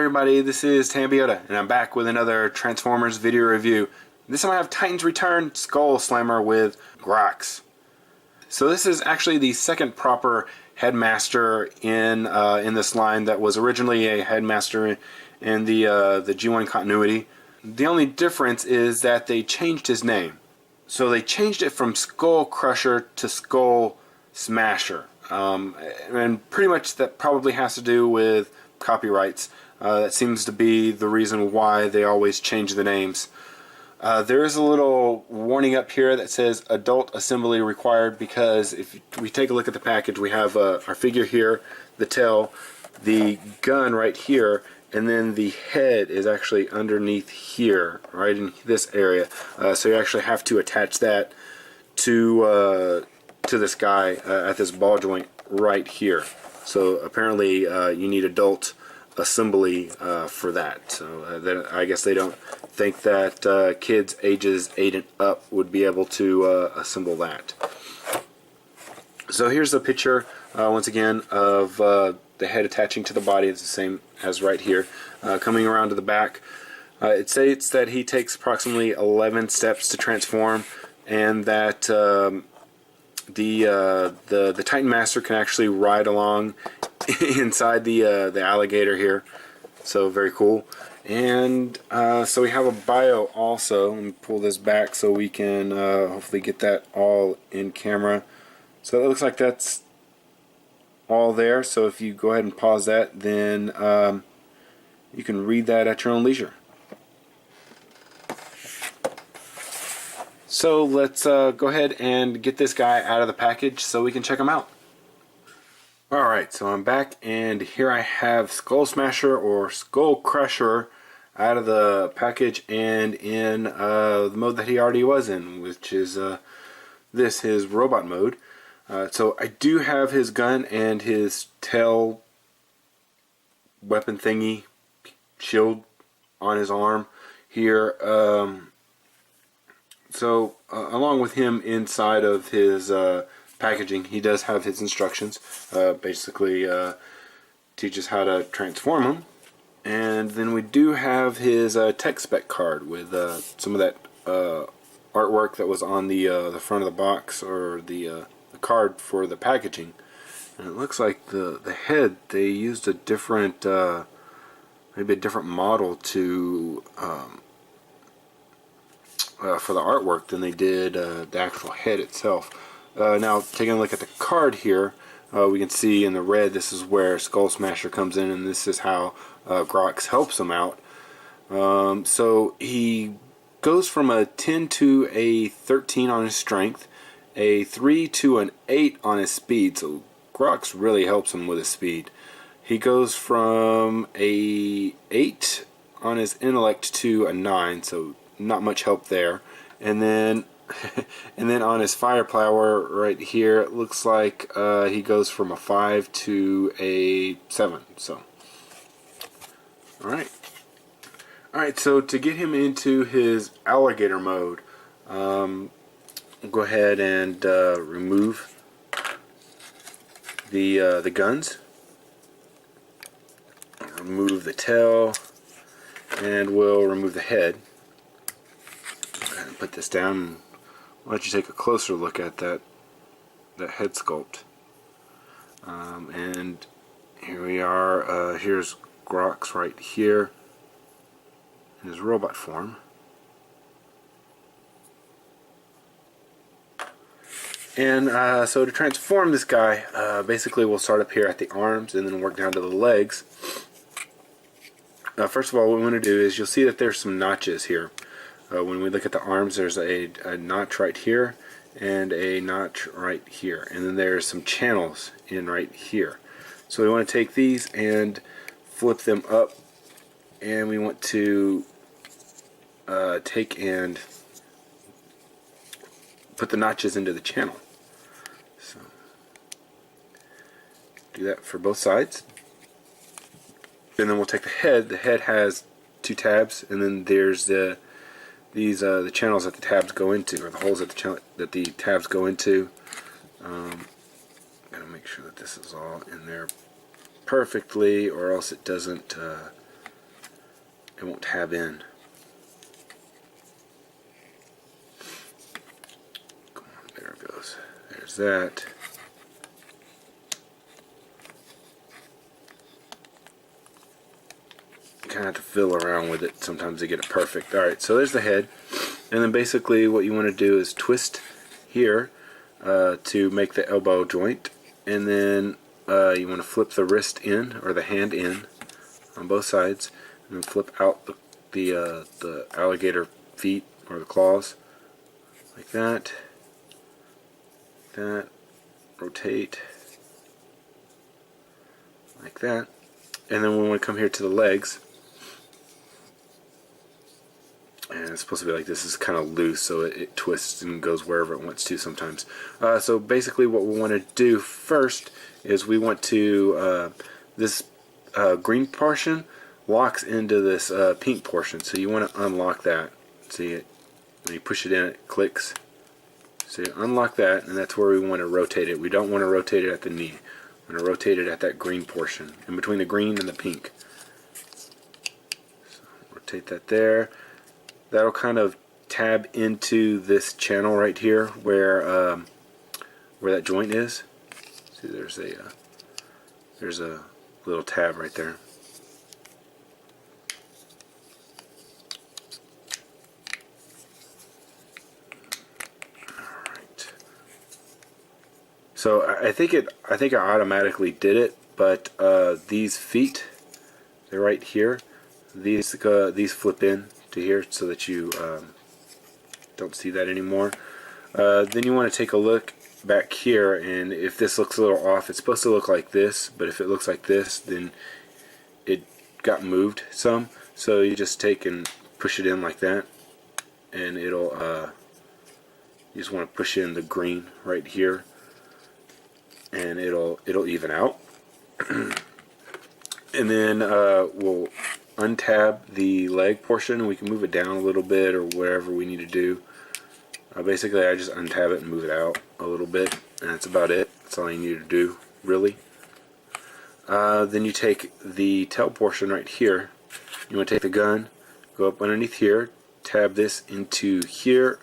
everybody, this is Tambiota, and I'm back with another Transformers video review. This time I have Titans Return Skullsmasher with Grox. So this is actually the second proper headmaster in this line that was originally a headmaster in the G1 continuity. The only difference is that they changed his name. So they changed it from Skull Crusher to Skull Smasher. And pretty much that probably has to do with copyrights. That seems to be the reason why they always change the names. There is a little warning up here that says adult assembly required, because if we take a look at the package, we have our figure here, the tail, the gun right here, and then the head is actually underneath here, right in this area. So you actually have to attach that to this guy at this ball joint right here. So apparently you need adult assembly for that. So then I guess they don't think that kids ages 8 and up would be able to assemble that. So here's a picture once again of the head attaching to the body. It's the same as right here. Coming around to the back, it states that he takes approximately 11 steps to transform, and that the Titan Master can actually ride along inside the alligator here. So very cool. And so we have a bio also. Let me pull this back so we can hopefully get that all in camera. So it looks like that's all there. So if you go ahead and pause that, then you can read that at your own leisure. So let's go ahead and get this guy out of the package so we can check him out. Alright, so I'm back, and here I have Skullsmasher or Skull Crusher out of the package and in the mode that he already was in, which is his robot mode. So I do have his gun and his tail weapon thingy shield on his arm here. So along with him inside of his packaging, he does have his instructions. Basically teaches how to transform him. And then we do have his tech spec card with some of that artwork that was on the front of the box, or the card for the packaging. And it looks like the head, they used a different maybe a different model to for the artwork than they did the actual head itself. Now taking a look at the card here, we can see in the red, this is where Skullsmasher comes in, and this is how Grox helps him out. So he goes from a 10 to a 13 on his strength, a 3 to an 8 on his speed, so Grox really helps him with his speed. He goes from a 8 on his intellect to a 9, so not much help there. And then and then on his firepower right here, it looks like he goes from a 5 to a 7. So alright, so to get him into his alligator mode, go ahead and remove the guns, remove the tail, and we'll remove the head. Put this down. I'll let you take a closer look at that head sculpt. And here we are. Here's Grox right here in his robot form. And so to transform this guy, basically we'll start up here at the arms and then work down to the legs. First of all, what we want to do is, you'll see that there's some notches here. When we look at the arms, there's a notch right here and a notch right here, and then there's some channels in right here. So we want to take these and flip them up, and we want to take and put the notches into the channel. So do that for both sides, and then we'll take the head. The head has 2 tabs, and then there's the channels that the tabs go into, or the holes that the tabs go into. Gotta make sure that this is all in there perfectly, or else it doesn't it won't tab in. Come on, there it goes. There's that. You kind of have to fill around with it sometimes to get it perfect. Alright, so there's the head. And then basically what you want to do is twist here to make the elbow joint. And then you want to flip the wrist in, or the hand in, on both sides. And then flip out the alligator feet, or the claws, like that. That. Rotate. Like that. And then we want to come here to the legs. And it's supposed to be like this. Is kind of loose, so it twists and goes wherever it wants to sometimes. So basically what we want to do first is we want to, this green portion locks into this pink portion, so you want to unlock that. See it? When you push it in, it clicks. So you unlock that, and that's where we want to rotate it. We don't want to rotate it at the knee. We want to rotate it at that green portion, in between the green and the pink. So rotate that there. That'll kind of tab into this channel right here where that joint is. See, there's a little tab right there. Alright. So I think I automatically did it, but these feet, they're right here. These flip in to here so that you don't see that anymore. Then you want to take a look back here, and if this looks a little off, it's supposed to look like this, but if it looks like this, then it got moved some. So you just take and push it in like that, and it'll you just want to push in the green right here, and it'll even out. And then we'll untab the leg portion, and we can move it down a little bit or whatever we need to do. Basically I just untab it and move it out a little bit, and that's about it. That's all you need to do, really. Then you take the tail portion right here. You want to take the gun, go up underneath here, tab this into here,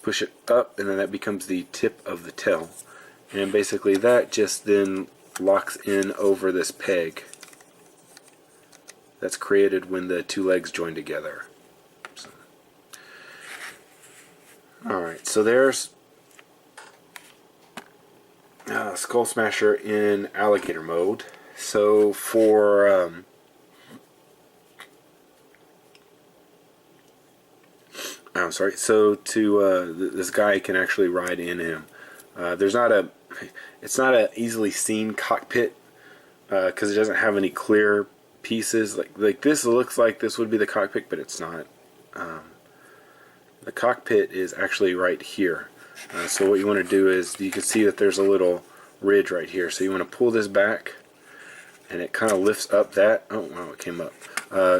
push it up, and then that becomes the tip of the tail. And basically that just then locks in over this peg that's created when the two legs join together. So. Alright, so there's Skullsmasher in alligator mode. So for I'm sorry. So to this guy can actually ride in him. It's not a easily seen cockpit because it doesn't have any clear pieces. Like this looks like this would be the cockpit, but it's not. The cockpit is actually right here. So what you want to do is, you can see that there's a little ridge right here. So you want to pull this back, and it kind of lifts up that. Oh wow, it came up.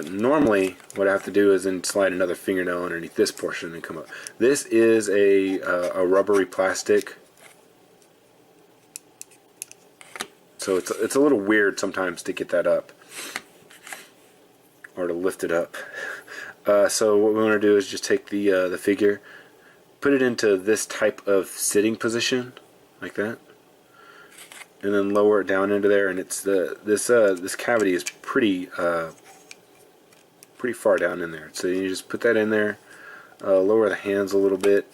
Normally what I have to do is then slide another fingernail underneath this portion and come up. This is a rubbery plastic, so it's a little weird sometimes to get that up or to lift it up. So what we want to do is just take the figure, put it into this type of sitting position like that, and then lower it down into there. And it's this cavity is pretty far down in there. So you just put that in there, lower the hands a little bit,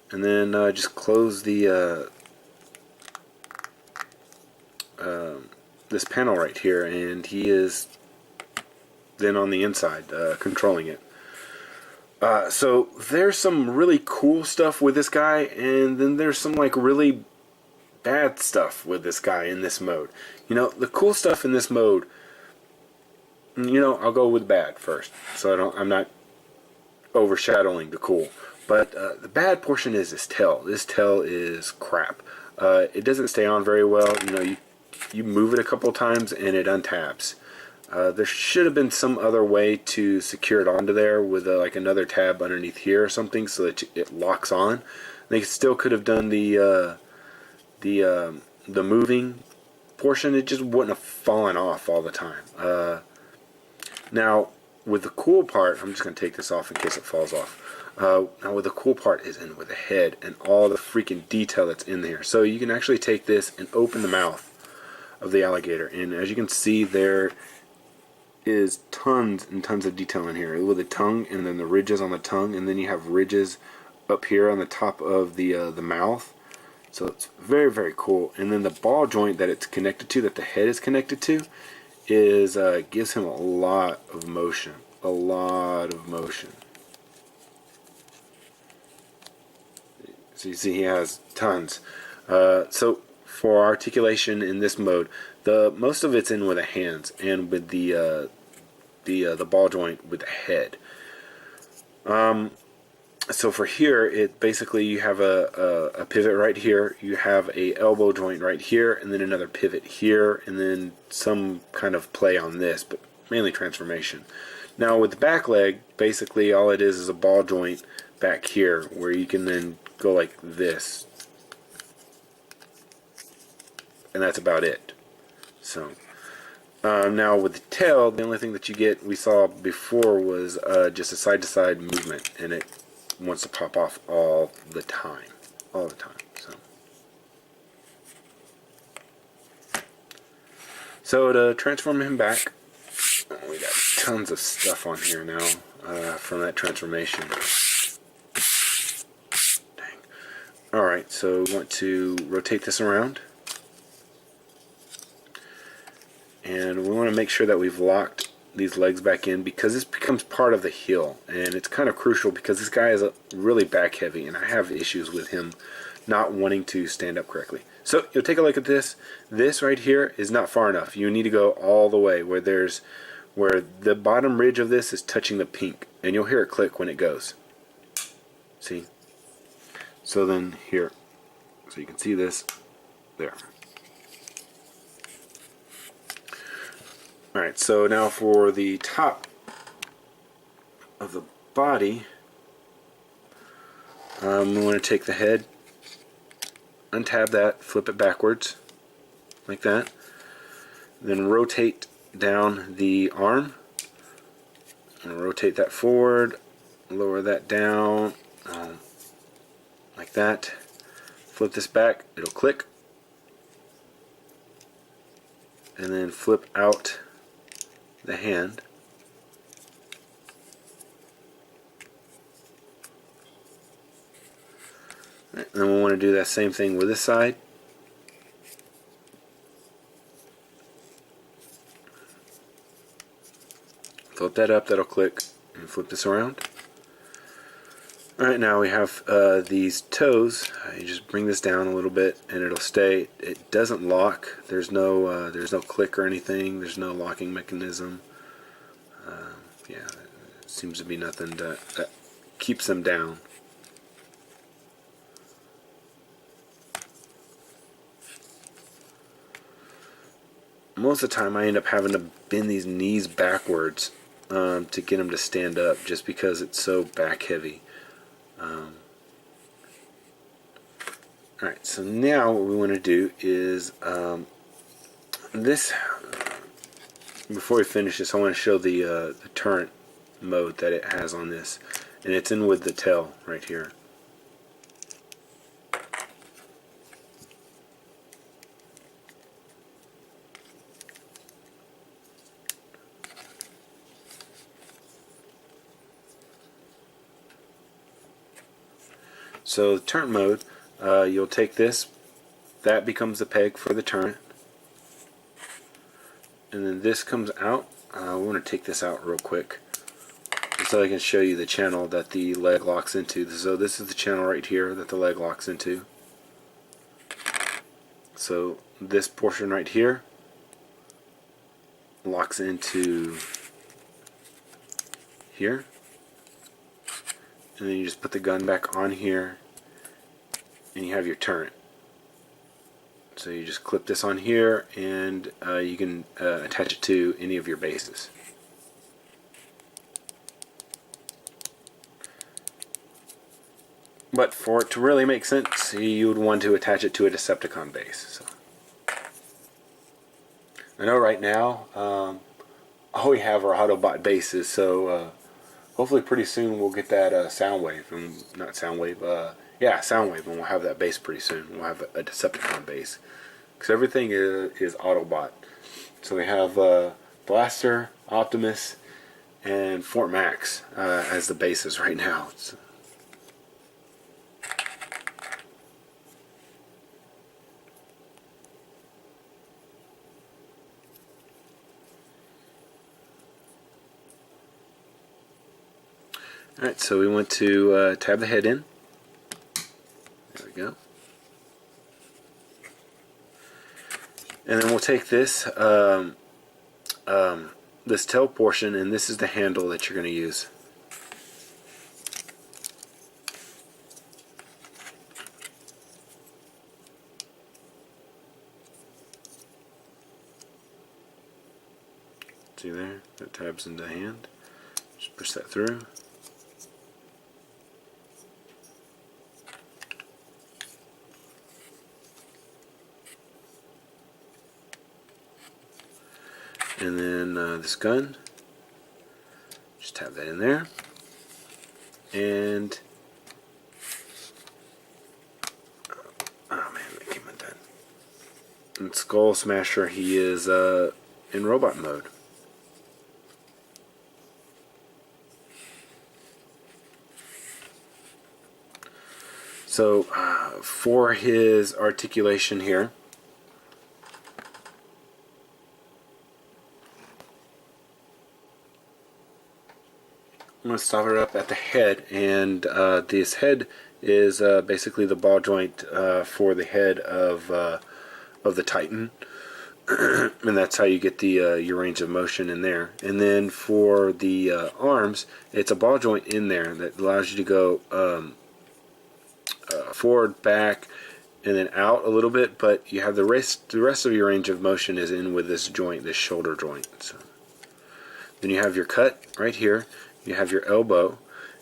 and then just close the this panel right here, and he is then on the inside controlling it. So there's some really cool stuff with this guy, and then there's some like really bad stuff with this guy in this mode. You know, the cool stuff in this mode, you know, I'll go with bad first, so I'm not overshadowing the cool. But the bad portion is this tail. This tail is crap. It doesn't stay on very well. You know, you move it a couple times and it untabs. There should have been some other way to secure it onto there with like another tab underneath here or something, so that it locks on. They still could have done the moving portion. It just wouldn't have fallen off all the time. Now, with the cool part, I'm just going to take this off in case it falls off. Now with the cool part is in with the head and all the freaking detail that's in there. So you can actually take this and open the mouth of the alligator, and as you can see, there is tons and tons of detail in here with the tongue, and then the ridges on the tongue, and then you have ridges up here on the top of the mouth. So it's very, very cool. And then the ball joint that it's connected to, that the head is connected to, is gives him a lot of motion. A lot of motion. So you see he has tons. So for articulation in this mode, most of it's in with the hands and with the ball joint with the head. So for here, it basically you have a pivot right here, you have a elbow joint right here, and then another pivot here, and then some kind of play on this, but mainly transformation. Now with the back leg, basically all it is a ball joint back here, where you can then go like this, and that's about it. So now with the tail, the only thing that you get, we saw before, was just a side-to-side movement, and it wants to pop off all the time. So to transform him back, we got tons of stuff on here now from that transformation. Dang. Alright, so we want to rotate this around. And we want to make sure that we've locked these legs back in, because this becomes part of the heel, and it's kind of crucial because this guy is really back heavy, and I have issues with him not wanting to stand up correctly. So you'll take a look at this. This right here is not far enough. You need to go all the way where the bottom ridge of this is touching the pink, and you'll hear it click when it goes. See? So then here, so you can see this there. Alright, so now for the top of the body, we want to take the head, untab that, flip it backwards, like that, then rotate down the arm, and rotate that forward, lower that down, like that, flip this back, it'll click, and then flip out the hand, and then we want to do that same thing with this side. Flip that up, that'll click, and flip this around. Alright, now we have these toes. You just bring this down a little bit and it'll stay. It doesn't lock. There's no click or anything. There's no locking mechanism. Yeah, it seems to be nothing that keeps them down. Most of the time I end up having to bend these knees backwards to get them to stand up, just because it's so back heavy. Alright, so now what we want to do is this. Before we finish this, I want to show the turret mode that it has on this, and it's in with the tail right here. So the turret mode, you'll take this, that becomes the peg for the turret, and then this comes out. I want to take this out real quick so I can show you the channel that the leg locks into. So this is the channel right here that the leg locks into. So this portion right here locks into here, and then you just put the gun back on here and you have your turret. So you just clip this on here, and you can attach it to any of your bases. But for it to really make sense, you would want to attach it to a Decepticon base. So I know right now all we have are Autobot bases, so hopefully pretty soon we'll get that Soundwave, and not Soundwave, yeah, Soundwave, and we'll have that base pretty soon. We'll have a Decepticon base, because everything is Autobot. So we have Blaster, Optimus, and Fort Max as the bases right now. So. Alright, so we want to tab the head in. There we go. And then we'll take this this tail portion, and this is the handle that you're going to use. See there? That tabs into the hand. Just push that through. And then this gun, just tap that in there, and oh man, that came undone. And Skullsmasher, he is in robot mode. So for his articulation here, I'm going to stop it up at the head, and this head is basically the ball joint for the head of the Titan, and that's how you get the your range of motion in there. And then for the arms, it's a ball joint in there that allows you to go forward, back, and then out a little bit, but you have the rest of your range of motion is in with this joint, this shoulder joint. So then you have your cut right here. You have your elbow,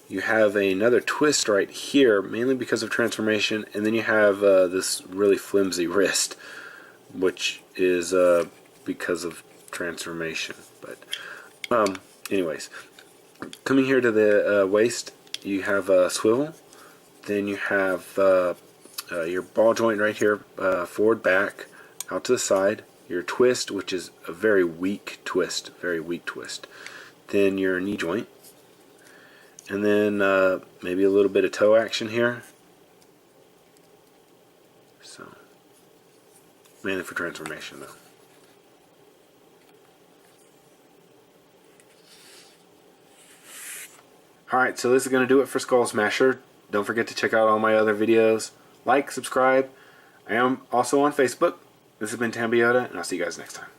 you have another twist right here, mainly because of transformation, and then you have this really flimsy wrist, which is because of transformation. But anyways, coming here to the waist, you have a swivel, then you have your ball joint right here, forward, back, out to the side, your twist, which is a very weak twist, then your knee joint, and then maybe a little bit of toe action here. So, mainly for transformation though. Alright, so this is going to do it for Skullsmasher. Don't forget to check out all my other videos. Like, subscribe. I am also on Facebook. This has been Tambiota, and I'll see you guys next time.